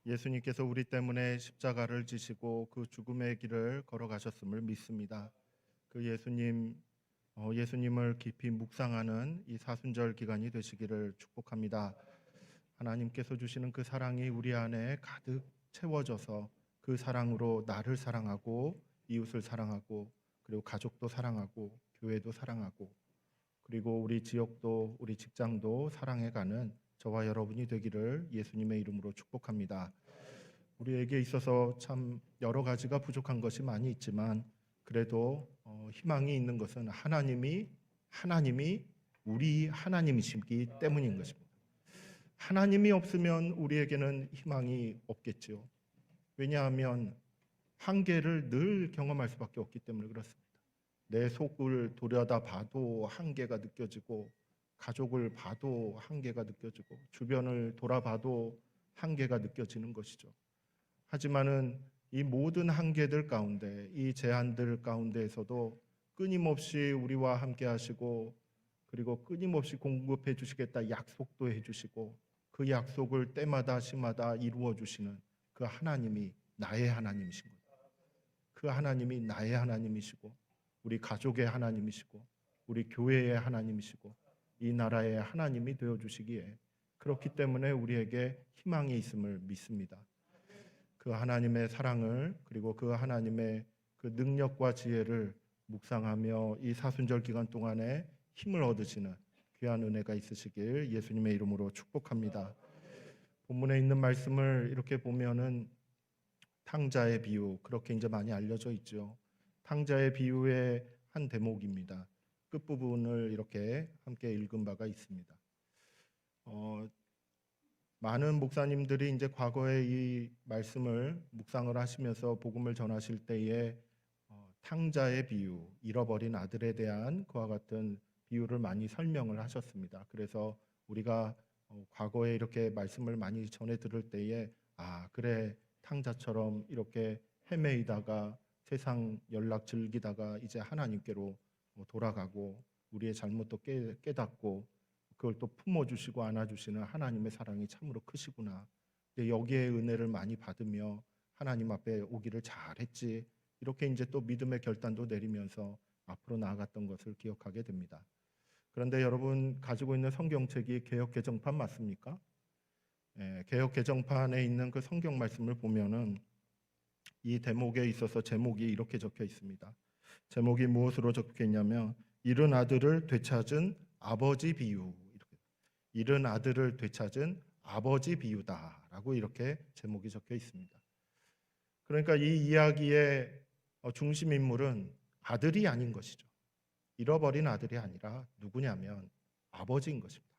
예수님께서 우리 때문에 십자가를 지시고 그 죽음의 길을 걸어가셨음을 믿습니다. 그 예수님을 깊이 묵상하는 이 사순절 기간이 되시기를 축복합니다. 하나님께서 주시는 그 사랑이 우리 안에 가득 채워져서 그 사랑으로 나를 사랑하고 이웃을 사랑하고 그리고 가족도 사랑하고 교회도 사랑하고 그리고 우리 지역도 우리 직장도 사랑해가는 저와 여러분이 되기를 예수님의 이름으로 축복합니다. 우리에게 있어서 참 여러 가지가 부족한 것이 많이 있지만 그래도 희망이 있는 것은 하나님이 우리 하나님이시기 때문인 것입니다. 하나님이 없으면 우리에게는 희망이 없겠죠. 왜냐하면 한계를 늘 경험할 수밖에 없기 때문에 그렇습니다. 내 속을 들여다봐도 한계가 느껴지고 가족을 봐도 한계가 느껴지고 주변을 돌아봐도 한계가 느껴지는 것이죠. 하지만은 이 모든 한계들 가운데 이 제한들 가운데에서도 끊임없이 우리와 함께 하시고 그리고 끊임없이 공급해 주시겠다 약속도 해 주시고 그 약속을 때마다 시마다 이루어 주시는 그 하나님이 나의 하나님이신 거예요. 그 하나님이 나의 하나님이시고 우리 가족의 하나님이시고 우리 교회의 하나님이시고 이 나라의 하나님이 되어 주시기에 그렇기 때문에 우리에게 희망이 있음을 믿습니다. 그 하나님의 사랑을 그리고 그 하나님의 그 능력과 지혜를 묵상하며 이 사순절 기간 동안에 힘을 얻으시는 귀한 은혜가 있으시길 예수님의 이름으로 축복합니다. 본문에 있는 말씀을 이렇게 보면은 탕자의 비유 그렇게 이제 많이 알려져 있죠. 탕자의 비유의 한 대목입니다. 끝부분을 이렇게 함께 읽은 바가 있습니다. 많은 목사님들이 이제 과거에 이 말씀을 묵상을 하시면서 복음을 전하실 때에 탕자의 비유, 잃어버린 아들에 대한 그와 같은 비유를 많이 설명을 하셨습니다. 그래서 우리가 과거에 이렇게 말씀을 많이 전해 들을 때에 그래 탕자처럼 이렇게 헤매이다가 세상 연락 즐기다가 이제 하나님께로 돌아가고 우리의 잘못도 깨닫고 그걸 또 품어주시고 안아주시는 하나님의 사랑이 참으로 크시구나. 여기에 은혜를 많이 받으며 하나님 앞에 오기를 잘했지. 이렇게 이제 또 믿음의 결단도 내리면서 앞으로 나아갔던 것을 기억하게 됩니다. 그런데 여러분 가지고 있는 성경책이 개역개정판 맞습니까? 개역개정판에 있는 그 성경 말씀을 보면은 이 대목에 있어서 제목이 이렇게 적혀 있습니다. 제목이 무엇으로 적혀 있냐면 잃은 아들을 되찾은 아버지 비유. 잃은 아들을 되찾은 아버지 비유다라고 이렇게 제목이 적혀 있습니다. 그러니까 이 이야기의 중심 인물은 아들이 아닌 것이죠. 잃어버린 아들이 아니라 누구냐면 아버지인 것입니다.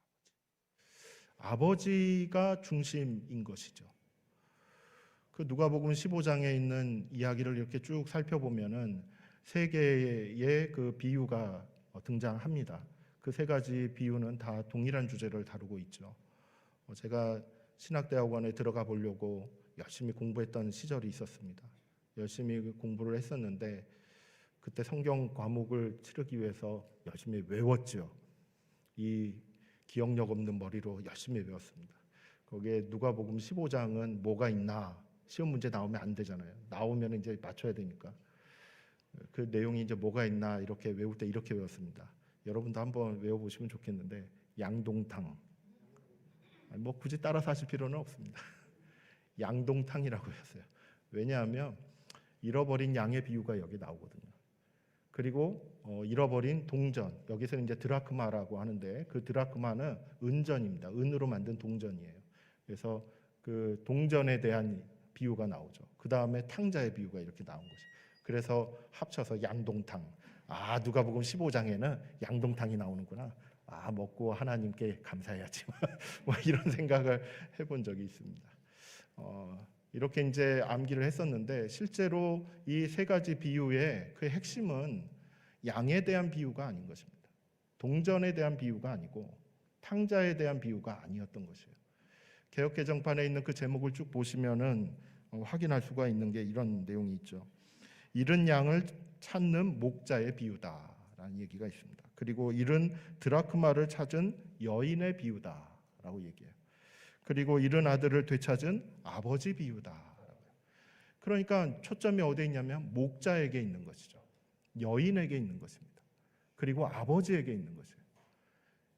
아버지가 중심인 것이죠. 그 누가복음 15장에 있는 이야기를 이렇게 쭉 살펴보면은 세 개의 그 비유가 등장합니다. 그 세 가지 비유는 다 동일한 주제를 다루고 있죠. 제가 신학대학원에 들어가 보려고 열심히 공부했던 시절이 있었습니다. 열심히 공부를 했었는데 그때 성경 과목을 치르기 위해서 열심히 외웠죠. 이 기억력 없는 머리로 열심히 외웠습니다. 거기에 누가복음 15장은 뭐가 있나 시험 문제 나오면 안 되잖아요. 나오면 이제 맞춰야 되니까 그 내용이 이제 뭐가 있나 이렇게 외울 때 이렇게 외웠습니다. 여러분도 한번 외워보시면 좋겠는데 양동탕. 뭐 굳이 따라서 하실 필요는 없습니다. 양동탕이라고 했어요. 왜냐하면 잃어버린 양의 비유가 여기 나오거든요. 그리고 잃어버린 동전, 여기서는 이제 드라크마라고 하는데 그 드라크마는 은전입니다. 은으로 만든 동전이에요. 그래서 그 동전에 대한 비유가 나오죠. 그 다음에 탕자의 비유가 이렇게 나온 거죠. 그래서 합쳐서 양동탕. 누가복음 15장에는 양동탕이 나오는구나. 먹고 하나님께 감사해야지. 뭐 이런 생각을 해본 적이 있습니다. 이렇게 이제 암기를 했었는데 실제로 이 세 가지 비유의 그 핵심은 양에 대한 비유가 아닌 것입니다. 동전에 대한 비유가 아니고 탕자에 대한 비유가 아니었던 것이에요. 개역개정판에 있는 그 제목을 쭉 보시면은 확인할 수가 있는 게 이런 내용이 있죠. 잃은 양을 찾는 목자의 비유다라는 얘기가 있습니다. 그리고 잃은 드라크마를 찾은 여인의 비유다라고 얘기해요. 그리고 잃은 아들을 되찾은 아버지 비유다. 그러니까 초점이 어디에 있냐면 목자에게 있는 것이죠. 여인에게 있는 것입니다. 그리고 아버지에게 있는 것이에요.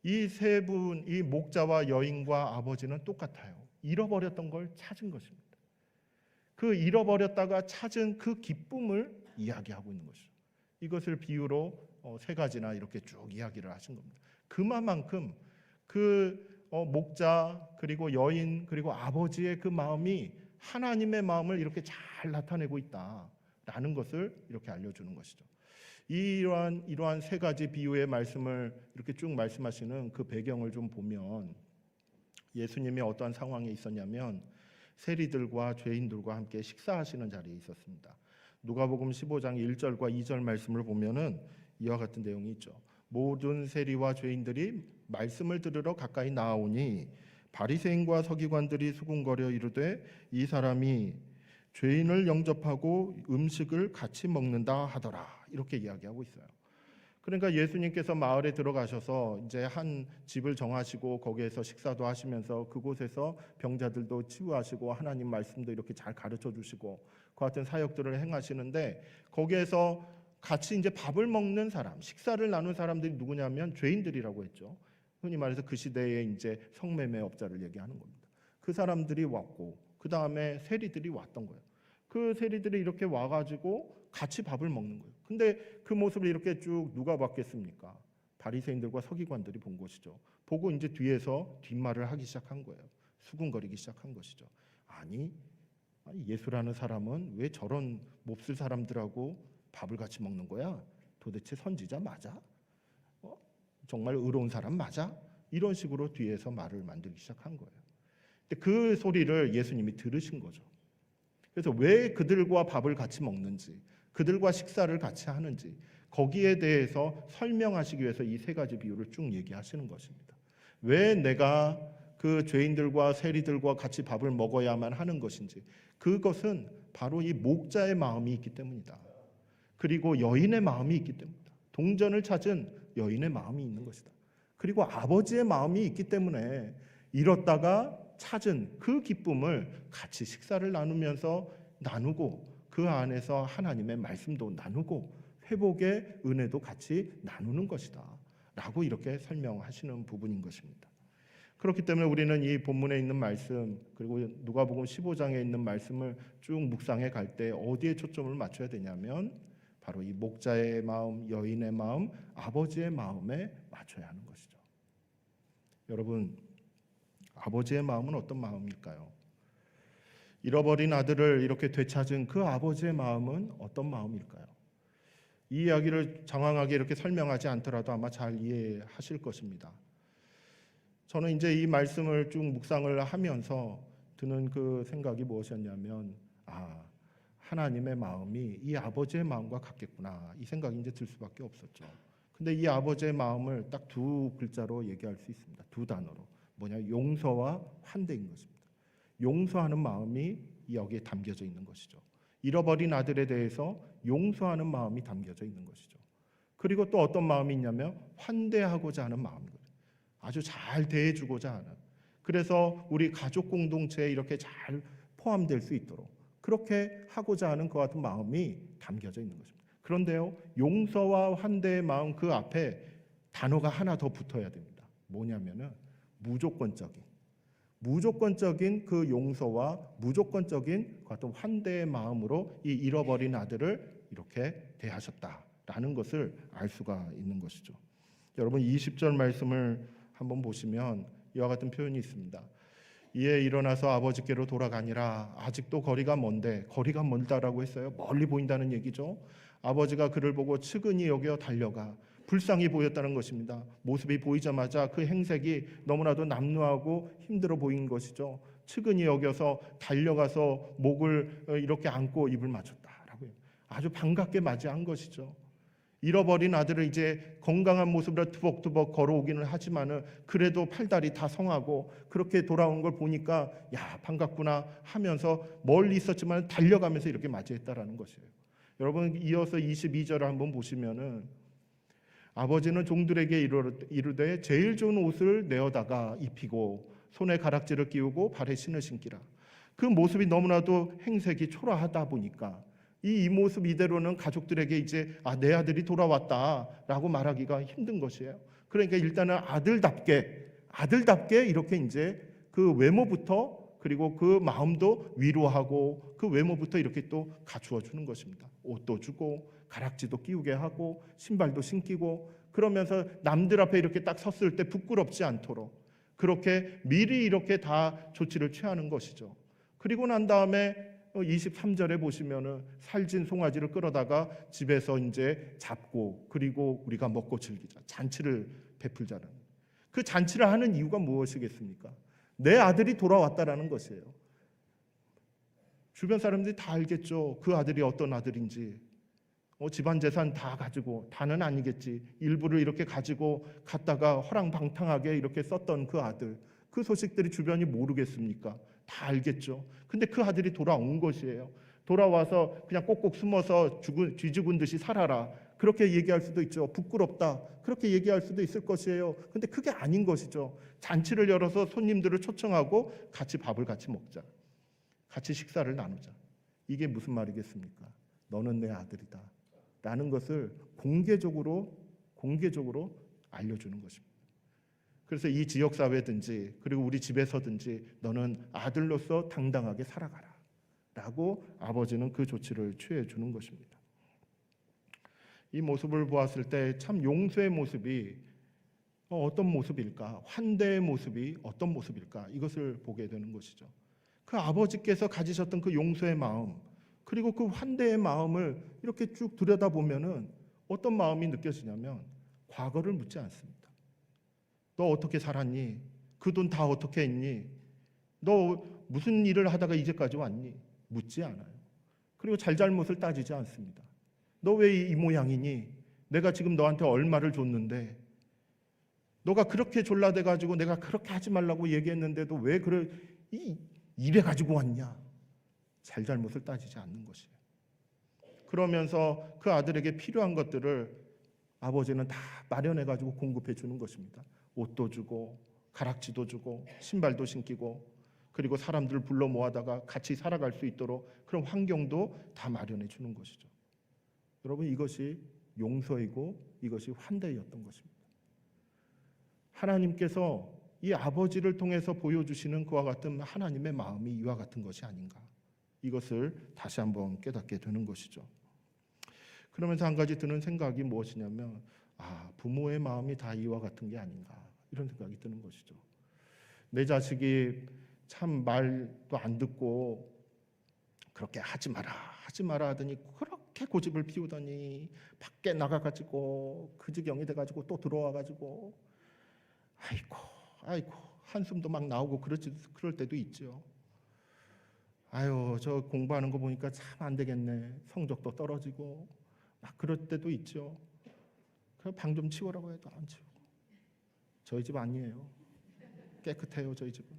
이 세 분, 이 목자와 여인과 아버지는 똑같아요. 잃어버렸던 걸 찾은 것입니다. 그 잃어버렸다가 찾은 그 기쁨을 이야기하고 있는 것이죠. 이것을 비유로 세 가지나 이렇게 쭉 이야기를 하신 겁니다. 그만큼 그 목자 그리고 여인 그리고 아버지의 그 마음이 하나님의 마음을 이렇게 잘 나타내고 있다라는 것을 이렇게 알려주는 것이죠. 이러한 세 가지 비유의 말씀을 이렇게 쭉 말씀하시는 그 배경을 좀 보면 예수님이 어떠한 상황에 있었냐면 세리들과 죄인들과 함께 식사하시는 자리에 있었습니다. 누가복음 15장 1절과 2절 말씀을 보면은 이와 같은 내용이 있죠. 모든 세리와 죄인들이 말씀을 들으러 가까이 나아오니 바리새인과 서기관들이 수군거려 이르되 이 사람이 죄인을 영접하고 음식을 같이 먹는다 하더라. 이렇게 이야기하고 있어요. 그러니까 예수님께서 마을에 들어가셔서 이제 한 집을 정하시고 거기에서 식사도 하시면서 그곳에서 병자들도 치유하시고 하나님 말씀도 이렇게 잘 가르쳐 주시고 그 같은 사역들을 행하시는데 거기에서 같이 이제 밥을 먹는 사람, 식사를 나눈 사람들이 누구냐면 죄인들이라고 했죠. 흔히 말해서 그 시대에 이제 성매매업자를 얘기하는 겁니다. 그 사람들이 왔고 그 다음에 세리들이 왔던 거예요. 그 세리들이 이렇게 와가지고 같이 밥을 먹는 거예요. 근데 그 모습을 이렇게 쭉 누가 봤겠습니까? 바리새인들과 서기관들이 본 것이죠. 보고 이제 뒤에서 뒷말을 하기 시작한 거예요. 수군거리기 시작한 것이죠. 아니 예수라는 사람은 왜 저런 몹쓸 사람들하고 밥을 같이 먹는 거야? 도대체 선지자 맞아? 정말 의로운 사람 맞아? 이런 식으로 뒤에서 말을 만들기 시작한 거예요. 근데 그 소리를 예수님이 들으신 거죠. 그래서 왜 그들과 밥을 같이 먹는지, 그들과 식사를 같이 하는지 거기에 대해서 설명하시기 위해서 이 세 가지 비유를 쭉 얘기하시는 것입니다. 왜 내가 그 죄인들과 세리들과 같이 밥을 먹어야만 하는 것인지, 그것은 바로 이 목자의 마음이 있기 때문이다. 그리고 여인의 마음이 있기 때문이다. 동전을 찾은 여인의 마음이 있는 것이다. 그리고 아버지의 마음이 있기 때문에 잃었다가 찾은 그 기쁨을 같이 식사를 나누고 그 안에서 하나님의 말씀도 나누고 회복의 은혜도 같이 나누는 것이다 라고 이렇게 설명하시는 부분인 것입니다. 그렇기 때문에 우리는 이 본문에 있는 말씀 그리고 누가복음 15장에 있는 말씀을 쭉 묵상해 갈 때 어디에 초점을 맞춰야 되냐면 바로 이 목자의 마음, 여인의 마음, 아버지의 마음에 맞춰야 하는 것이죠. 여러분, 아버지의 마음은 어떤 마음일까요? 잃어버린 아들을 이렇게 되찾은 그 아버지의 마음은 어떤 마음일까요? 이 이야기를 장황하게 이렇게 설명하지 않더라도 아마 잘 이해하실 것입니다. 저는 이제 이 말씀을 쭉 묵상을 하면서 드는 그 생각이 무엇이었냐면 하나님의 마음이 이 아버지의 마음과 같겠구나 이 생각이 이제 들 수밖에 없었죠. 근데 이 아버지의 마음을 딱 두 글자로 얘기할 수 있습니다. 두 단어로. 뭐냐? 용서와 환대인 것입니다. 용서하는 마음이 여기에 담겨져 있는 것이죠. 잃어버린 아들에 대해서 용서하는 마음이 담겨져 있는 것이죠. 그리고 또 어떤 마음이 있냐면 환대하고자 하는 마음이거든요. 아주 잘 대해주고자 하는. 그래서 우리 가족 공동체에 이렇게 잘 포함될 수 있도록 그렇게 하고자 하는 그 같은 마음이 담겨져 있는 것입니다. 그런데요, 용서와 환대의 마음 그 앞에 단어가 하나 더 붙어야 됩니다. 뭐냐면은 무조건적인 그 용서와 무조건적인 그 같은 환대의 마음으로 이 잃어버린 아들을 이렇게 대하셨다라는 것을 알 수가 있는 것이죠. 여러분 20절 말씀을 한번 보시면 이와 같은 표현이 있습니다. 이에 일어나서 아버지께로 돌아가니라. 아직도 거리가 멀다라고 했어요. 멀리 보인다는 얘기죠. 아버지가 그를 보고 측은히 여겨 달려가. 불쌍히 보였다는 것입니다. 모습이 보이자마자 그 행색이 너무나도 남루하고 힘들어 보인 것이죠. 측은히 여겨서 달려가서 목을 이렇게 안고 입을 맞췄다라고요. 아주 반갑게 맞이한 것이죠. 잃어버린 아들을 이제 건강한 모습으로 투벅투벅 걸어오기는 하지만은 그래도 팔다리 다 성하고 그렇게 돌아온 걸 보니까 야 반갑구나 하면서 멀리 있었지만 달려가면서 이렇게 맞이했다라는 것이에요. 여러분 이어서 22절을 한번 보시면은 아버지는 종들에게 이르되 제일 좋은 옷을 내어다가 입히고 손에 가락지를 끼우고 발에 신을 신기라. 그 모습이 너무나도 행색이 초라하다 보니까 이 모습 이대로는 가족들에게 이제 내 아들이 돌아왔다라고 말하기가 힘든 것이에요. 그러니까 일단은 아들답게 이렇게 이제 그 외모부터, 그리고 그 마음도 위로하고 그 외모부터 이렇게 또 갖추어 주는 것입니다. 옷도 주고 가락지도 끼우게 하고 신발도 신기고, 그러면서 남들 앞에 이렇게 딱 섰을 때 부끄럽지 않도록 그렇게 미리 이렇게 다 조치를 취하는 것이죠. 그리고 난 다음에 23절에 보시면은 살진 송아지를 끌어다가 집에서 이제 잡고, 그리고 우리가 먹고 즐기자, 잔치를 베풀자는, 그 잔치를 하는 이유가 무엇이겠습니까? 내 아들이 돌아왔다라는 것이에요. 주변 사람들이 다 알겠죠. 그 아들이 어떤 아들인지. 집안 재산 다 가지고, 다는 아니겠지, 일부를 이렇게 가지고 갔다가 허랑방탕하게 이렇게 썼던 그 아들, 그 소식들이 주변이 모르겠습니까? 다 알겠죠. 근데 그 아들이 돌아온 것이에요. 돌아와서 그냥 꼭꼭 숨어서 쥐죽은 듯이 살아라, 그렇게 얘기할 수도 있죠. 부끄럽다, 그렇게 얘기할 수도 있을 것이에요. 근데 그게 아닌 것이죠. 잔치를 열어서 손님들을 초청하고 같이 밥을 같이 먹자, 같이 식사를 나누자. 이게 무슨 말이겠습니까? 너는 내 아들이다 라는 것을 공개적으로 알려주는 것입니다. 그래서 이 지역사회든지 그리고 우리 집에서든지 너는 아들로서 당당하게 살아가라 라고 아버지는 그 조치를 취해 주는 것입니다. 이 모습을 보았을 때 참 용서의 모습이 어떤 모습일까, 환대의 모습이 어떤 모습일까, 이것을 보게 되는 것이죠. 그 아버지께서 가지셨던 그 용서의 마음, 그리고 그 환대의 마음을 이렇게 쭉 들여다보면은 어떤 마음이 느껴지냐면 과거를 묻지 않습니다. 너 어떻게 살았니? 그 돈 다 어떻게 했니? 너 무슨 일을 하다가 이제까지 왔니? 묻지 않아요. 그리고 잘잘못을 따지지 않습니다. 너 왜 이 모양이니? 내가 지금 너한테 얼마를 줬는데, 너가 그렇게 졸라대가지고 내가 그렇게 하지 말라고 얘기했는데도 왜 그래 이래 가지고 왔냐? 잘잘못을 따지지 않는 것이에요. 그러면서 그 아들에게 필요한 것들을 아버지는 다 마련해가지고 공급해 주는 것입니다. 옷도 주고 가락지도 주고 신발도 신기고, 그리고 사람들을 불러 모아다가 같이 살아갈 수 있도록 그런 환경도 다 마련해 주는 것이죠. 여러분, 이것이 용서이고 이것이 환대였던 것입니다. 하나님께서 이 아버지를 통해서 보여주시는 그와 같은 하나님의 마음이 이와 같은 것이 아닌가, 이것을 다시 한번 깨닫게 되는 것이죠. 그러면서 한 가지 드는 생각이 무엇이냐면 부모의 마음이 다 이와 같은 게 아닌가, 이런 생각이 드는 것이죠. 내 자식이 참 말도 안 듣고 그렇게 하지 마라 하더니 그렇게 고집을 피우더니 밖에 나가가지고 그 지경이 돼가지고 또 들어와가지고 아이고 한숨도 막 나오고 그럴 때도 있죠. 아유, 저 공부하는 거 보니까 참 안 되겠네, 성적도 떨어지고 막 그럴 때도 있죠. 방 좀 치우라고 해도 안 치우고. 저희 집 아니에요. 깨끗해요, 저희 집은.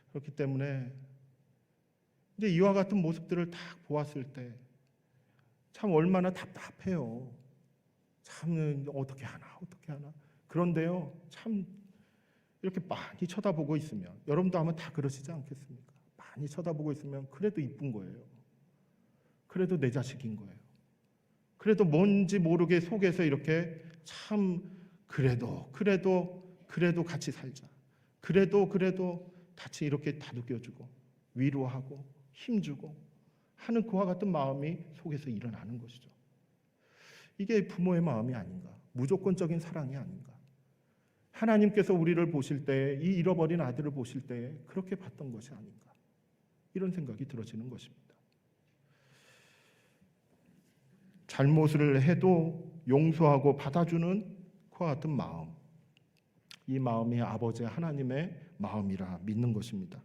그렇기 때문에 이제 이와 같은 모습들을 딱 보았을 때 참 얼마나 답답해요. 참 어떻게 하나. 그런데요, 참 이렇게 많이 쳐다보고 있으면, 여러분도 아마 다 그러시지 않겠습니까? 많이 쳐다보고 있으면 그래도 이쁜 거예요. 그래도 내 자식인 거예요. 그래도 뭔지 모르게 속에서 이렇게 참 그래도 같이 살자. 그래도 같이 이렇게 다독여주고 위로하고 힘주고 하는 그와 같은 마음이 속에서 일어나는 것이죠. 이게 부모의 마음이 아닌가, 무조건적인 사랑이 아닌가. 하나님께서 우리를 보실 때, 이 잃어버린 아들을 보실 때 그렇게 봤던 것이 아닌가, 이런 생각이 들어지는 것입니다. 잘못을 해도 용서하고 받아주는 그와 같은 마음, 이 마음이 아버지 하나님의 마음이라 믿는 것입니다.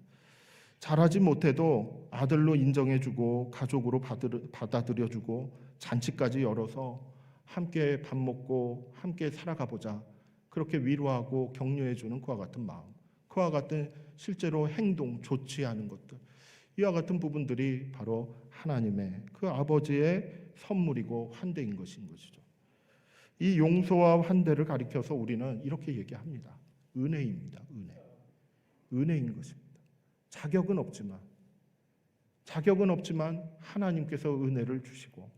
잘하지 못해도 아들로 인정해주고 가족으로 받아들여주고 잔치까지 열어서 함께 밥 먹고 함께 살아가보자, 그렇게 위로하고 격려해주는 그와 같은 마음, 그와 같은 실제로 행동, 조치하는 것들, 이와 같은 부분들이 바로 하나님의 그 아버지의 선물이고 환대인 것이죠. 이 용서와 환대를 가리켜서 우리는 이렇게 얘기합니다. 은혜입니다. 은혜. 은혜인 것입니다. 자격은 없지만 하나님께서 은혜를 주시고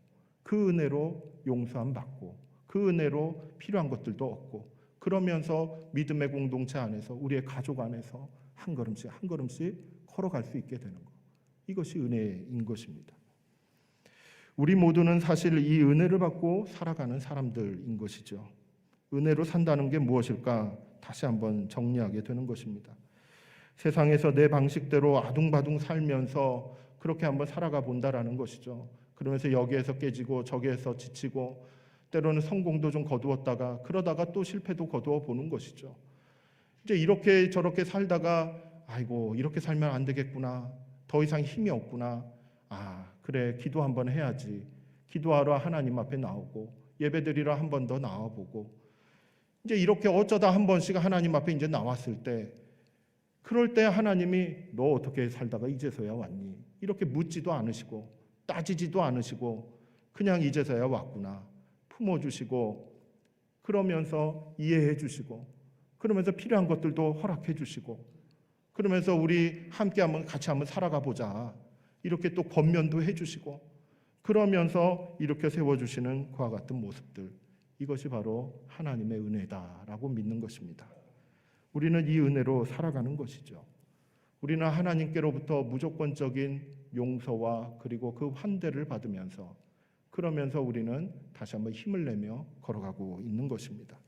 그 은혜로 용서함 받고 그 은혜로 필요한 것들도 얻고 그러면서 믿음의 공동체 안에서 우리의 가족 안에서 한 걸음씩 한 걸음씩 걸어갈 수 있게 되는 것. 이것이 은혜인 것입니다. 우리 모두는 사실 이 은혜를 받고 살아가는 사람들인 것이죠. 은혜로 산다는 게 무엇일까? 다시 한번 정리하게 되는 것입니다. 세상에서 내 방식대로 아둥바둥 살면서 그렇게 한번 살아가 본다라는 것이죠. 그러면서 여기에서 깨지고 저기에서 지치고 때로는 성공도 좀 거두었다가 그러다가 또 실패도 거두어 보는 것이죠. 이제 이렇게 저렇게 살다가 아이고 이렇게 살면 안 되겠구나. 더 이상 힘이 없구나. 그래 기도 한번 해야지. 기도하러 하나님 앞에 나오고 예배드리러 한 번 더 나와보고 이제 이렇게 어쩌다 한 번씩 하나님 앞에 이제 나왔을 때 그럴 때 하나님이 너 어떻게 살다가 이제서야 왔니? 이렇게 묻지도 않으시고 따지지도 않으시고 그냥 이제서야 왔구나. 품어주시고 그러면서 이해해 주시고 그러면서 필요한 것들도 허락해 주시고 그러면서 우리 함께 한번 같이 한번 살아가 보자. 이렇게 또 권면도 해주시고 그러면서 이렇게 세워주시는 그와 같은 모습들 이것이 바로 하나님의 은혜다라고 믿는 것입니다. 우리는 이 은혜로 살아가는 것이죠. 우리는 하나님께로부터 무조건적인 용서와 그리고 그 환대를 받으면서 그러면서 우리는 다시 한번 힘을 내며 걸어가고 있는 것입니다.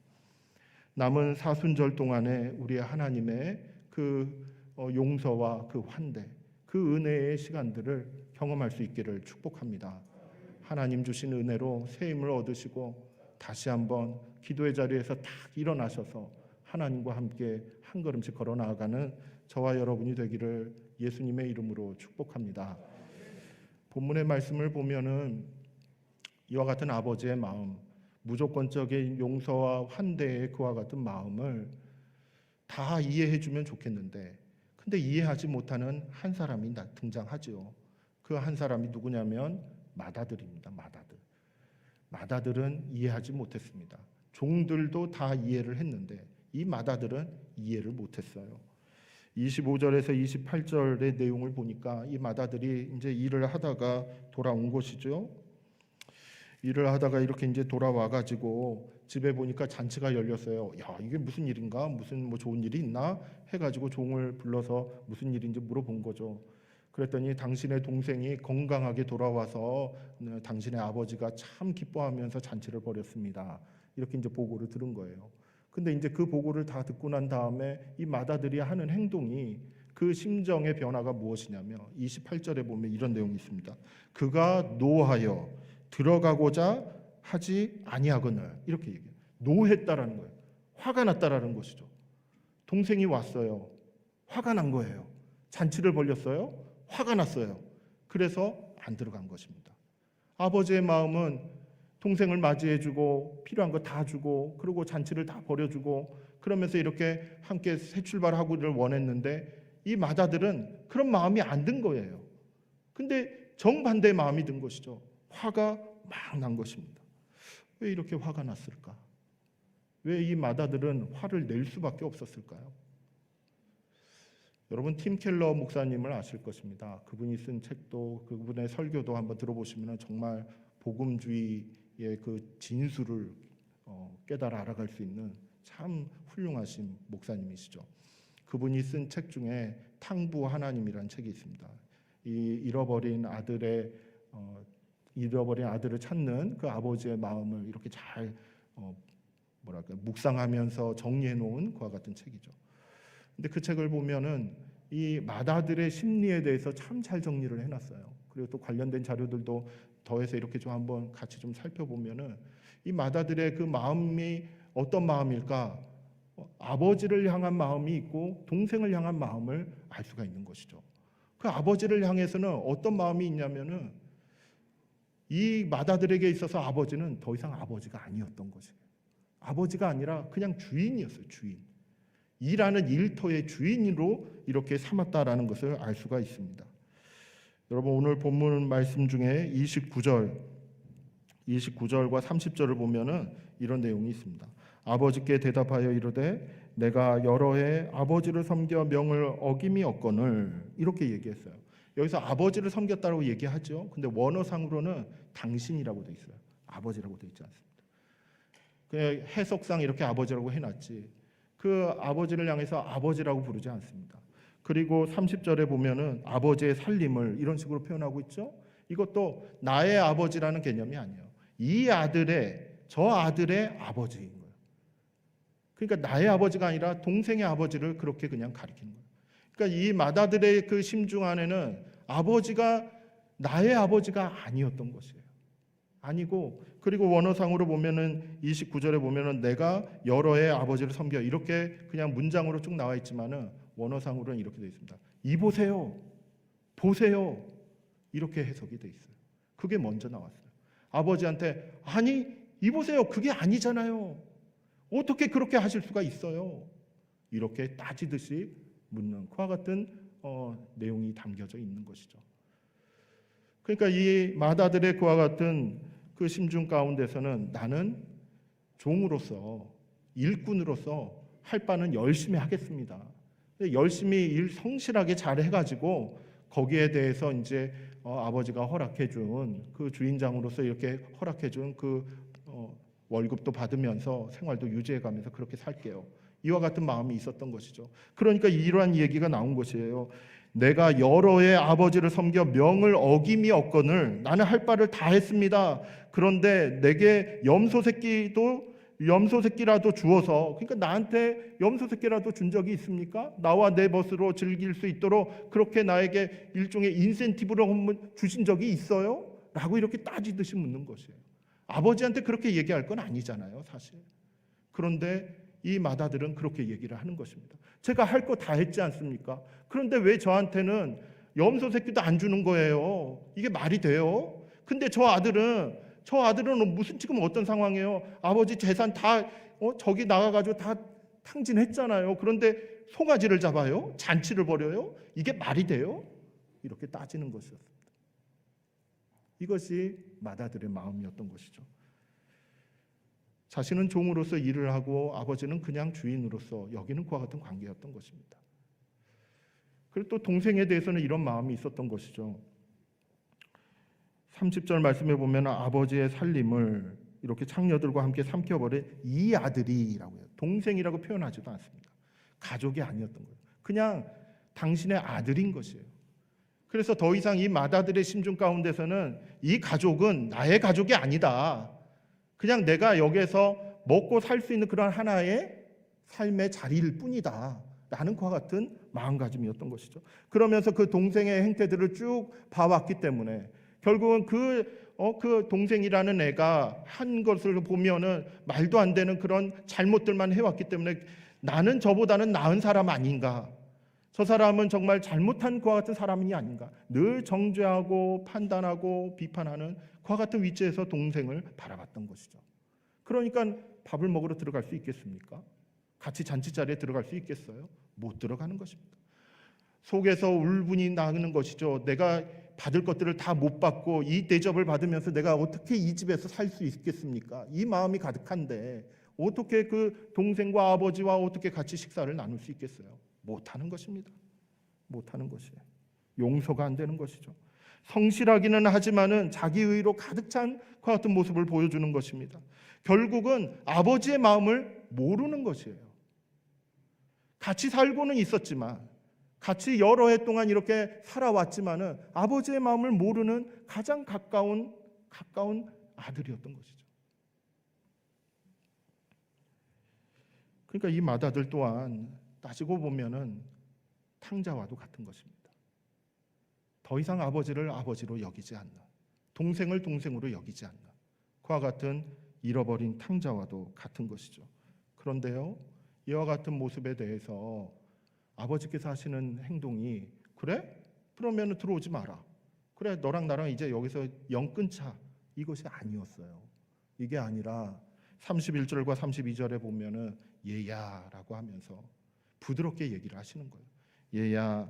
남은 사순절 동안에 우리 하나님의 그 용서와 그 환대 그 은혜의 시간들을 경험할 수 있기를 축복합니다. 하나님 주신 은혜로 새 힘을 얻으시고 다시 한번 기도의 자리에서 딱 일어나셔서 하나님과 함께 한 걸음씩 걸어 나아가는 저와 여러분이 되기를 예수님의 이름으로 축복합니다. 본문의 말씀을 보면은 이와 같은 아버지의 마음, 무조건적인 용서와 환대의 그와 같은 마음을 다 이해해 주면 좋겠는데 근데 이해하지 못하는 한 사람이 등장하죠. 그 한 사람이 누구냐면 맏아들입니다. 맏아들은 이해하지 못했습니다. 종들도 다 이해를 했는데 이 맏아들은 이해를 못했어요. 25절에서 28절의 내용을 보니까 이 맏아들이 이제 일을 하다가 돌아온 것이죠. 일을 하다가 이렇게 이제 돌아와 가지고 집에 보니까 잔치가 열렸어요. 야, 이게 무슨 일인가? 무슨 뭐 좋은 일이 있나? 해가지고 종을 불러서 무슨 일인지 물어본 거죠. 그랬더니 당신의 동생이 건강하게 돌아와서 당신의 아버지가 참 기뻐하면서 잔치를 벌였습니다. 이렇게 이제 보고를 들은 거예요. 근데 이제 그 보고를 다 듣고 난 다음에 이 맏아들이 하는 행동이 그 심정의 변화가 무엇이냐면 28절에 보면 이런 내용이 있습니다. 그가 노하여 들어가고자 하지 아니하거늘 이렇게 얘기해요. 노했다라는 거예요. 화가 났다라는 것이죠. 동생이 왔어요. 화가 난 거예요. 잔치를 벌렸어요. 화가 났어요. 그래서 안 들어간 것입니다. 아버지의 마음은 동생을 맞이해주고 필요한 거 다 주고 그리고 잔치를 다 벌여주고 그러면서 이렇게 함께 새 출발하기를 원했는데 이 맏아들은 그런 마음이 안 든 거예요. 근데 정반대의 마음이 든 것이죠. 화가 막 난 것입니다. 왜 이렇게 화가 났을까? 왜 이 맏아들은 화를 낼 수밖에 없었을까요? 여러분 팀 켈러 목사님을 아실 것입니다. 그분이 쓴 책도 그분의 설교도 한번 들어보시면 정말 복음주의의 그 진수를 깨달아 알아갈 수 있는 참 훌륭하신 목사님이시죠. 그분이 쓴 책 중에 탕부 하나님이라는 책이 있습니다. 이 잃어버린 아들을 찾는 그 아버지의 마음을 이렇게 잘 묵상하면서 정리해 놓은 그와 같은 책이죠. 근데 그 책을 보면은 이 맏아들의 심리에 대해서 참 잘 정리를 해놨어요. 그리고 또 관련된 자료들도 더해서 이렇게 좀 한번 같이 좀 살펴보면은 이 맏아들의 그 마음이 어떤 마음일까? 아버지를 향한 마음이 있고 동생을 향한 마음을 알 수가 있는 것이죠. 그 아버지를 향해서는 어떤 마음이 있냐면은 이 맏아들에게 있어서 아버지는 더 이상 아버지가 아니었던 것이에요. 아버지가 아니라 그냥 주인이었어요. 주인. 일하는 일터의 주인으로 이렇게 삼았다라는 것을 알 수가 있습니다. 여러분 오늘 본문 말씀 중에 29절과 30절을 보면은 이런 내용이 있습니다. 아버지께 대답하여 이르되 내가 여러 해 아버지를 섬겨 명을 어김이 없거늘 이렇게 얘기했어요. 여기서 아버지를 섬겼다고 얘기하죠. 근데 원어상으로는 당신이라고 돼 있어요. 아버지라고 돼 있지 않습니다. 그냥 해석상 이렇게 아버지라고 해놨지 그 아버지를 향해서 아버지라고 부르지 않습니다. 그리고 30절에 보면은 아버지의 살림을 이런 식으로 표현하고 있죠. 이것도 나의 아버지라는 개념이 아니에요. 이 아들의 저 아들의 아버지인 거예요. 그러니까 나의 아버지가 아니라 동생의 아버지를 그렇게 그냥 가리키는 거예요. 그러니까 이 맏아들의 그 심중 안에는 아버지가 나의 아버지가 아니었던 것이에요. 아니고 그리고 원어상으로 보면은 29절에 보면은 내가 여러 해 아버지를 섬겨 이렇게 그냥 문장으로 쭉 나와 있지만은 원어상으로는 이렇게 되어 있습니다. 이보세요, 보세요 이렇게 해석이 되어 있어요. 그게 먼저 나왔어요. 아버지한테 아니 이보세요 그게 아니잖아요. 어떻게 그렇게 하실 수가 있어요? 이렇게 따지듯이 묻는 그와 같은 내용이 담겨져 있는 것이죠. 그러니까 이 맏아들의 그와 같은 그 심중 가운데서는 나는 종으로서 일꾼으로서 할 바는 열심히 하겠습니다. 열심히 일 성실하게 잘 해가지고 거기에 대해서 이제 아버지가 허락해준 그 주인장으로서 이렇게 허락해준 그 월급도 받으면서 생활도 유지해가면서 그렇게 살게요. 이와 같은 마음이 있었던 것이죠. 그러니까 이러한 얘기가 나온 것이에요. 내가 여러 해 아버지를 섬겨 명을 어김이 없거늘 나는 할 바를 다 했습니다. 그런데 내게 염소 새끼라도 주어서 그러니까 나한테 염소 새끼라도 준 적이 있습니까? 나와 내 멋으로 즐길 수 있도록 그렇게 나에게 일종의 인센티브를 주신 적이 있어요? 라고 이렇게 따지듯이 묻는 것이에요. 아버지한테 그렇게 얘기할 건 아니잖아요, 사실. 그런데 이 맏아들은 그렇게 얘기를 하는 것입니다. 제가 할 거 다 했지 않습니까? 그런데 왜 저한테는 염소 새끼도 안 주는 거예요? 이게 말이 돼요? 근데 저 아들은 무슨 지금 어떤 상황이에요? 아버지 재산 다 저기 나가가지고 다 탕진했잖아요. 그런데 송아지를 잡아요? 잔치를 벌여요? 이게 말이 돼요? 이렇게 따지는 것이었습니다. 이것이 맏아들의 마음이었던 것이죠. 자신은 종으로서 일을 하고 아버지는 그냥 주인으로서 여기는 그와 같은 관계였던 것입니다. 그리고 또 동생에 대해서는 이런 마음이 있었던 것이죠. 30절 말씀에 보면 아버지의 살림을 이렇게 창녀들과 함께 삼켜버린 이 아들이라고 해요. 동생이라고 표현하지도 않습니다. 가족이 아니었던 거예요. 그냥 당신의 아들인 것이에요. 그래서 더 이상 이 맏아들의 심중 가운데서는 이 가족은 나의 가족이 아니다. 그냥 내가 여기에서 먹고 살 수 있는 그런 하나의 삶의 자리일 뿐이다 라는 것과 같은 마음가짐이었던 것이죠. 그러면서 그 동생의 행태들을 쭉 봐왔기 때문에 결국은 그 동생이라는 애가 한 것을 보면은 말도 안 되는 그런 잘못들만 해왔기 때문에 나는 저보다는 나은 사람 아닌가, 저 사람은 정말 잘못한 그와 같은 사람이 아닌가, 늘 정죄하고 판단하고 비판하는 그와 같은 위치에서 동생을 바라봤던 것이죠. 그러니까 밥을 먹으러 들어갈 수 있겠습니까? 같이 잔치자리에 들어갈 수 있겠어요? 못 들어가는 것입니다. 속에서 울분이 나는 것이죠. 내가 받을 것들을 다 못 받고 이 대접을 받으면서 내가 어떻게 이 집에서 살 수 있겠습니까? 이 마음이 가득한데 어떻게 그 동생과 아버지와 어떻게 같이 식사를 나눌 수 있겠어요? 못하는 것입니다. 못하는 것이에요. 용서가 안 되는 것이죠. 성실하기는 하지만은 자기 의로 가득 찬 그와 같은 모습을 보여주는 것입니다. 결국은 아버지의 마음을 모르는 것이에요. 같이 살고는 있었지만, 같이 여러 해 동안 이렇게 살아왔지만은 아버지의 마음을 모르는 가장 가까운 아들이었던 것이죠. 그러니까 이 맏아들 또한 따지고 보면은 탕자와도 같은 것입니다. 더 이상 아버지를 아버지로 여기지 않는, 동생을 동생으로 여기지 않는 그와 같은 잃어버린 탕자와도 같은 것이죠. 그런데요, 이와 같은 모습에 대해서 아버지께서 하시는 행동이 그래? 그러면 들어오지 마라. 그래, 너랑 나랑 이제 여기서 영 끊자. 이것이 아니었어요. 이게 아니라 31절과 32절에 보면은 얘야라고 하면서 부드럽게 얘기를 하시는 거예요. 얘야,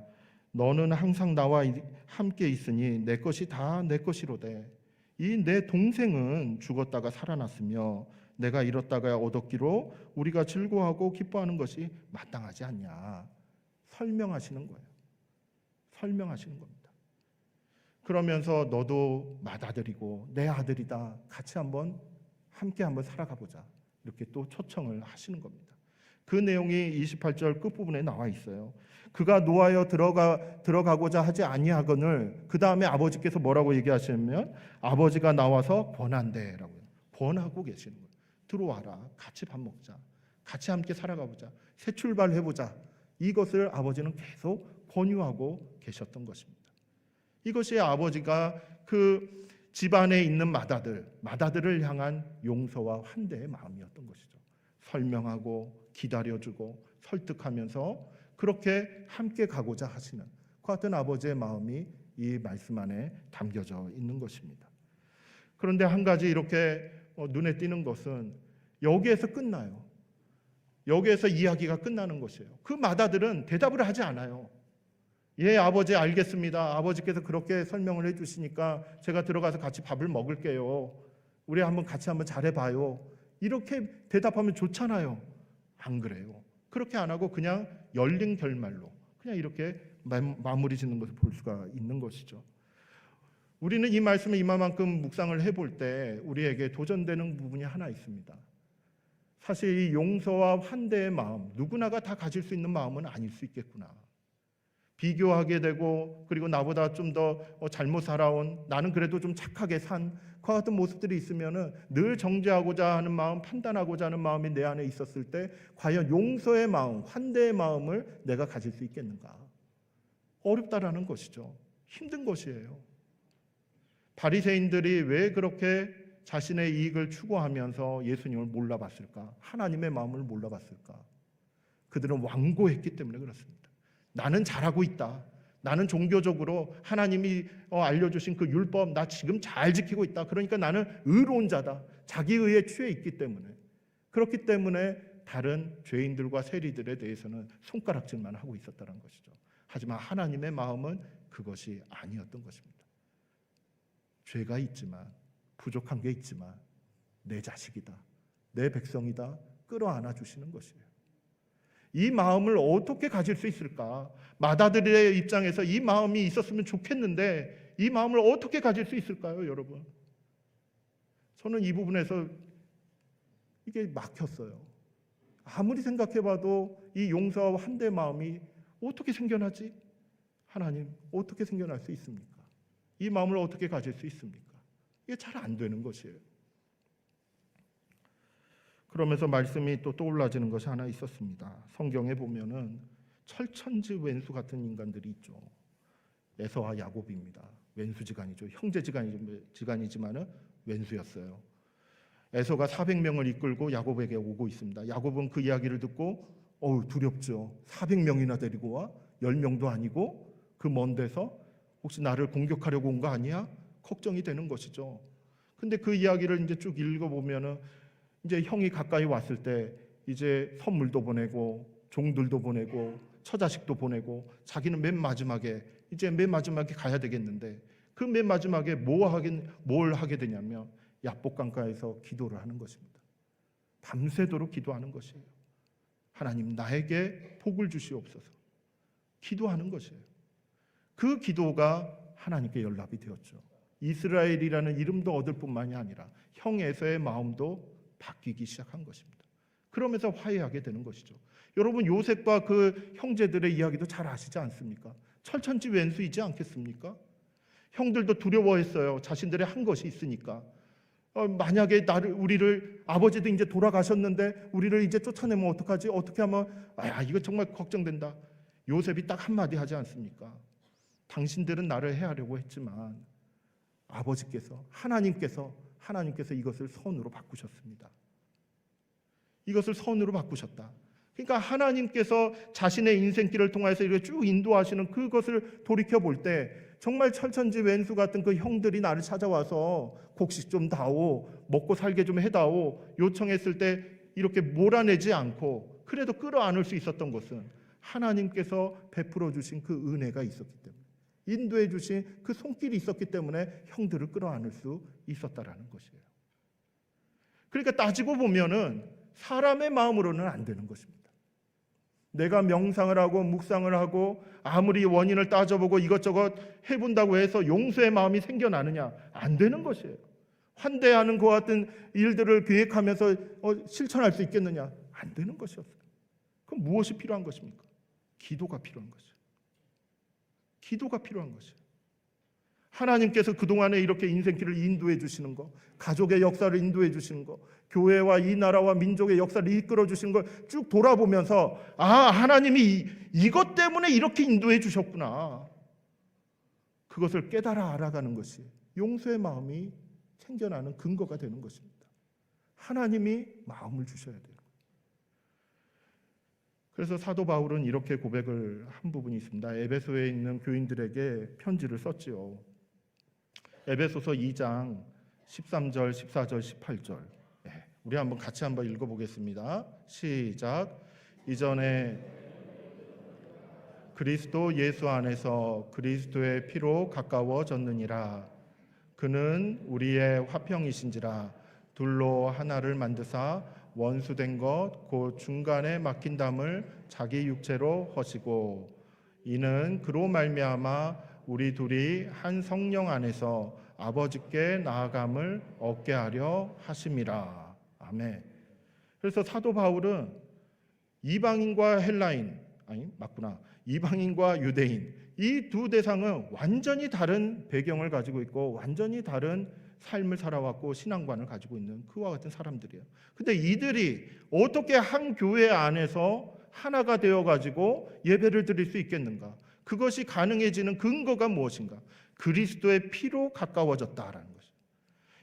너는 항상 나와 함께 있으니 내 것이 다 내 것이로되 이 내 동생은 죽었다가 살아났으며 내가 잃었다가 얻었기로 우리가 즐거워하고 기뻐하는 것이 마땅하지 않냐. 설명하시는 거예요. 설명하시는 겁니다. 그러면서 너도 맏아들이고 내 아들이다. 같이 함께 한번 살아가 보자. 이렇게 또 초청을 하시는 겁니다. 그 내용이 28절 끝부분에 나와 있어요. 그가 노하여 들어가고자 하지 아니하거늘, 그 다음에 아버지께서 뭐라고 얘기하시냐면 아버지가 나와서 권한대라고요. 권하고 계시는 거예요. 들어와라. 같이 밥 먹자. 같이 함께 살아가 보자. 새 출발해 보자. 이것을 아버지는 계속 권유하고 계셨던 것입니다. 이것이 아버지가 그 집안에 있는 맏아들을 향한 용서와 환대의 마음이었던 것이죠. 설명하고 기다려주고 설득하면서 그렇게 함께 가고자 하시는 그 같은 아버지의 마음이 이 말씀 안에 담겨져 있는 것입니다. 그런데 한 가지 이렇게 눈에 띄는 것은 여기에서 끝나요. 여기에서 이야기가 끝나는 것이에요. 그 맏아들은 대답을 하지 않아요. 예, 아버지 알겠습니다. 아버지께서 그렇게 설명을 해주시니까 제가 들어가서 같이 밥을 먹을게요. 우리 같이 한번 잘해봐요. 이렇게 대답하면 좋잖아요. 안 그래요. 그렇게 안 하고 그냥 열린 결말로 그냥 이렇게 마무리 짓는 것을 볼 수가 있는 것이죠. 우리는 이 말씀을 이만큼 묵상을 해볼 때 우리에게 도전되는 부분이 하나 있습니다. 사실 이 용서와 환대의 마음, 누구나가 다 가질 수 있는 마음은 아닐 수 있겠구나. 비교하게 되고, 그리고 나보다 좀 더 잘못 살아온, 나는 그래도 좀 착하게 산 그와 같은 모습들이 있으면은 늘 정죄하고자 하는 마음, 판단하고자 하는 마음이 내 안에 있었을 때 과연 용서의 마음, 환대의 마음을 내가 가질 수 있겠는가? 어렵다라는 것이죠. 힘든 것이에요. 바리새인들이 왜 그렇게 자신의 이익을 추구하면서 예수님을 몰라봤을까? 하나님의 마음을 몰라봤을까? 그들은 완고했기 때문에 그렇습니다. 나는 잘하고 있다. 나는 종교적으로 하나님이 알려주신 그 율법 나 지금 잘 지키고 있다. 그러니까 나는 의로운 자다. 자기 의에 취해 있기 때문에. 그렇기 때문에 다른 죄인들과 세리들에 대해서는 손가락질만 하고 있었다는 것이죠. 하지만 하나님의 마음은 그것이 아니었던 것입니다. 죄가 있지만, 부족한 게 있지만 내 자식이다, 내 백성이다 끌어안아 주시는 것이에요. 이 마음을 어떻게 가질 수 있을까? 맏아들의 입장에서 이 마음이 있었으면 좋겠는데 이 마음을 어떻게 가질 수 있을까요, 여러분? 저는 이 부분에서 이게 막혔어요. 아무리 생각해봐도 이 용서와 환대 마음이 어떻게 생겨나지? 하나님, 어떻게 생겨날 수 있습니까? 이 마음을 어떻게 가질 수 있습니까? 이게 잘 안 되는 것이에요. 그러면서 말씀이 또 떠올라지는 것이 하나 있었습니다. 성경에 보면은 철천지 왼수 같은 인간들이 있죠. 에서와 야곱입니다. 왼수지간이죠. 형제지간이지만은 왼수였어요. 에서가 400명을 이끌고 야곱에게 오고 있습니다. 야곱은 그 이야기를 듣고 두렵죠. 400명이나 데리고 와? 10명도 아니고 그 먼 데서 혹시 나를 공격하려고 온 거 아니야? 걱정이 되는 것이죠. 근데 그 이야기를 이제 쭉 읽어보면은 이제 형이 가까이 왔을 때 이제 선물도 보내고 종들도 보내고 처자식도 보내고 자기는 맨 마지막에 가야 되겠는데 그 맨 마지막에 뭘 하게 되냐면 야복강가에서 기도를 하는 것입니다. 밤새도록 기도하는 것이에요. 하나님, 나에게 복을 주시옵소서. 기도하는 것이에요. 그 기도가 하나님께 연락이 되었죠. 이스라엘이라는 이름도 얻을 뿐만이 아니라 형 에서의 마음도 바뀌기 시작한 것입니다. 그러면서 화해하게 되는 것이죠. 여러분, 요셉과 그 형제들의 이야기도 잘 아시지 않습니까? 철천지 왼수이지 않겠습니까? 형들도 두려워했어요. 자신들의 한 것이 있으니까. 만약에 우리를, 아버지도 이제 돌아가셨는데 우리를 이제 쫓아내면 어떡하지? 어떻게 하면 이거 정말 걱정된다. 요셉이 딱 한마디 하지 않습니까? 당신들은 나를 해하려고 했지만 아버지께서, 하나님께서 이것을 선으로 바꾸셨습니다. 이것을 선으로 바꾸셨다. 그러니까 하나님께서 자신의 인생길을 통해서 이렇게 쭉 인도하시는 그것을 돌이켜볼 때 정말 철천지 왼수 같은 그 형들이 나를 찾아와서 곡식 좀 다오, 먹고 살게 좀 해다오 요청했을 때 이렇게 몰아내지 않고 그래도 끌어안을 수 있었던 것은 하나님께서 베풀어 주신 그 은혜가 있었기 때문에, 인도해 주신 그 손길이 있었기 때문에 형들을 끌어안을 수 있었다라는 것이에요. 그러니까 따지고 보면은 사람의 마음으로는 안 되는 것입니다. 내가 명상을 하고 묵상을 하고 아무리 원인을 따져보고 이것저것 해본다고 해서 용서의 마음이 생겨나느냐? 안 되는 것이에요. 환대하는 것 같은 일들을 계획하면서 실천할 수 있겠느냐? 안 되는 것이었어요. 그럼 무엇이 필요한 것입니까? 기도가 필요한 것이에요. 기도가 필요한 것이에요. 하나님께서 그동안에 이렇게 인생길을 인도해 주시는 거, 가족의 역사를 인도해 주시는 거, 교회와 이 나라와 민족의 역사를 이끌어 주시는 걸 쭉 돌아보면서 하나님이 이것 때문에 이렇게 인도해 주셨구나. 그것을 깨달아 알아가는 것이 용서의 마음이 생겨나는 근거가 되는 것입니다. 하나님이 마음을 주셔야 돼요. 그래서 사도 바울은 이렇게 고백을 한 부분이 있습니다. 에베소에 있는 교인들에게 편지를 썼지요. 에베소서 2장 13절, 14절, 18절. 우리 한번 같이 한번 읽어보겠습니다. 시작. 이전에 그리스도 예수 안에서 그리스도의 피로 가까워졌느니라. 그는 우리의 화평이신지라. 둘로 하나를 만드사 원수된 것 곧 중간에 막힌 담을 자기 육체로 허시고, 이는 그로 말미암아 우리 둘이 한 성령 안에서 아버지께 나아감을 얻게 하려 하심이라. 아멘. 그래서 사도 바울은 이방인과 헬라인, 이방인과 유대인, 이 두 대상은 완전히 다른 배경을 가지고 있고 완전히 다른 삶을 살아왔고 신앙관을 가지고 있는 그와 같은 사람들이에요. 근데 이들이 어떻게 한 교회 안에서 하나가 되어 가지고 예배를 드릴 수 있겠는가? 그것이 가능해지는 근거가 무엇인가? 그리스도의 피로 가까워졌다라는 것이죠.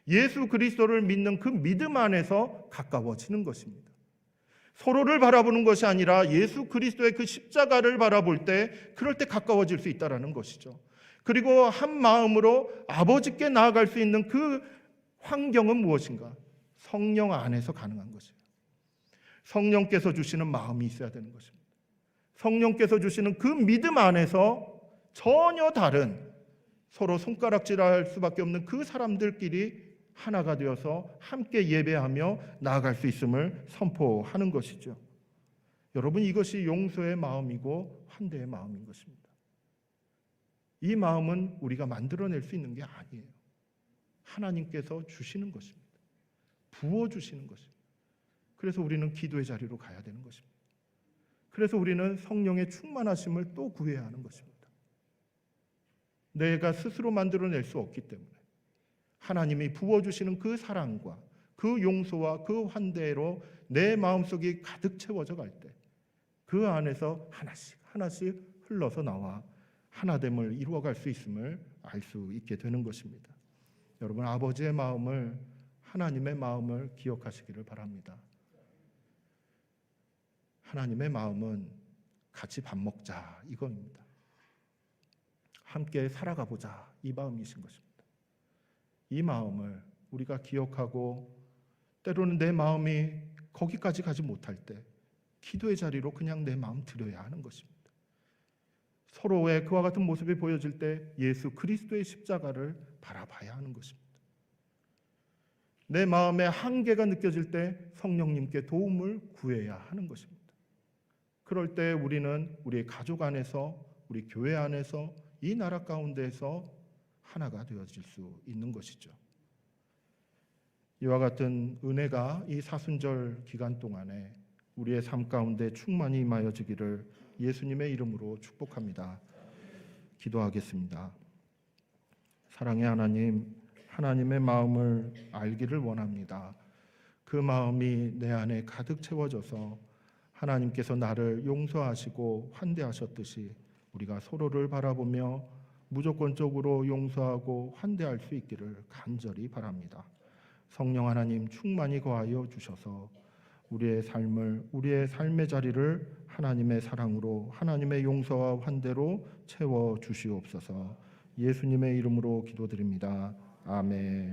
예수 그리스도를 믿는 그 믿음 안에서 가까워지는 것입니다. 서로를 바라보는 것이 아니라 예수 그리스도의 그 십자가를 바라볼 때, 그럴 때 가까워질 수 있다라는 것이죠. 그리고 한 마음으로 아버지께 나아갈 수 있는 그 환경은 무엇인가? 성령 안에서 가능한 것이에요. 성령께서 주시는 마음이 있어야 되는 것입니다. 성령께서 주시는 그 믿음 안에서 전혀 다른, 서로 손가락질할 수밖에 없는 그 사람들끼리 하나가 되어서 함께 예배하며 나아갈 수 있음을 선포하는 것이죠. 여러분, 이것이 용서의 마음이고 환대의 마음인 것입니다. 이 마음은 우리가 만들어낼 수 있는 게 아니에요. 하나님께서 주시는 것입니다. 부어주시는 것입니다. 그래서 우리는 기도의 자리로 가야 되는 것입니다. 그래서 우리는 성령의 충만하심을 또 구해야 하는 것입니다. 내가 스스로 만들어낼 수 없기 때문에 하나님이 부어주시는 그 사랑과 그 용서와 그 환대로 내 마음속이 가득 채워져 갈 때, 그 안에서 하나씩 하나씩 흘러서 나와 하나됨을 이루어갈 수 있음을 알 수 있게 되는 것입니다. 여러분, 아버지의 마음을, 하나님의 마음을 기억하시기를 바랍니다. 하나님의 마음은 같이 밥 먹자 이겁니다. 함께 살아가 보자 이 마음이신 것입니다. 이 마음을 우리가 기억하고, 때로는 내 마음이 거기까지 가지 못할 때 기도의 자리로 그냥 내 마음 드려야 하는 것입니다. 서로의 그와 같은 모습이 보여질 때 예수 그리스도의 십자가를 바라봐야 하는 것입니다. 내 마음의 한계가 느껴질 때 성령님께 도움을 구해야 하는 것입니다. 그럴 때 우리는 우리의 가족 안에서, 우리 교회 안에서, 이 나라 가운데에서 하나가 되어질 수 있는 것이죠. 이와 같은 은혜가 이 사순절 기간 동안에 우리의 삶 가운데 충만히 임하여지기를 예수님의 이름으로 축복합니다. 기도하겠습니다. 사랑의 하나님, 하나님의 마음을 알기를 원합니다. 그 마음이 내 안에 가득 채워져서 하나님께서 나를 용서하시고 환대하셨듯이 우리가 서로를 바라보며 무조건적으로 용서하고 환대할 수 있기를 간절히 바랍니다. 성령 하나님 충만히 거하여 주셔서 우리의 삶의 자리를 하나님의 사랑으로, 하나님의 용서와 환대로 채워 주시옵소서. 예수님의 이름으로 기도드립니다. 아멘.